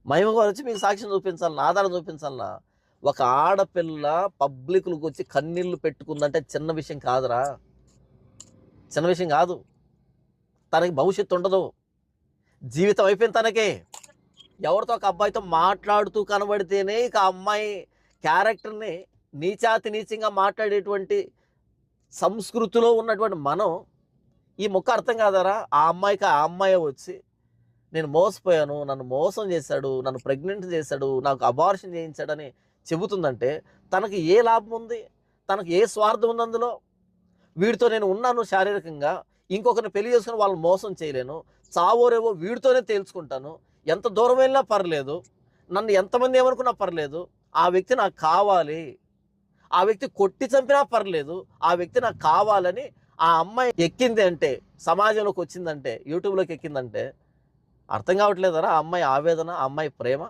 మహిమ వచ్చి మీకు సాక్ష్యం చూపించాలన్నా, ఆధారం చూపించాలన్నా. ఒక ఆడపిల్ల పబ్లిక్‌లోకి వచ్చి కన్నీళ్లు పెట్టుకుందంటే చిన్న విషయం కాదురా. చిన్న విషయం కాదు. తనకి భవిష్యత్తు ఉండదు. జీవితం అయిపోయింది తనకి. ఎవరితో ఒక అబ్బాయితో మాట్లాడుతూ కనబడితేనే ఇక ఆ అమ్మాయి క్యారెక్టర్‌ని నీచాతి నీచంగా మాట్లాడేటువంటి సంస్కృతిలో ఉన్నటువంటి మనం, ఈ ముక్క అర్థం కాదారా? ఆ అమ్మాయికి ఆ అమ్మాయే వచ్చి నేను మోసపోయాను, నన్ను మోసం చేశాడు, నన్ను ప్రెగ్నెంట్ చేశాడు, నాకు అబార్షన్ చేయించాడని చెబుతుందంటే తనకి ఏ లాభం ఉంది? తనకి ఏ స్వార్థం ఉంది అందులో? వీడితో నేను ఉన్నాను శారీరకంగా, ఇంకొకరిని పెళ్లి చేసుకొని వాళ్ళని మోసం చేయలేను, చావోరేవో వీడితోనే తేల్చుకుంటాను, ఎంత దూరం వెళ్ళినా పర్లేదు, నన్ను ఎంతమంది ఏమనుకున్నా పర్లేదు, ఆ వ్యక్తి నాకు కావాలి, ఆ వ్యక్తి కొట్టి చంపినా పర్లేదు, ఆ వ్యక్తి నాకు కావాలని ఆ అమ్మాయి ఎక్కింది అంటే, సమాజంలోకి వచ్చిందంటే, యూట్యూబ్లోకి ఎక్కిందంటే అర్థం కావట్లేదరా ఆ అమ్మాయి ఆవేదన, ఆ అమ్మాయి ప్రేమ?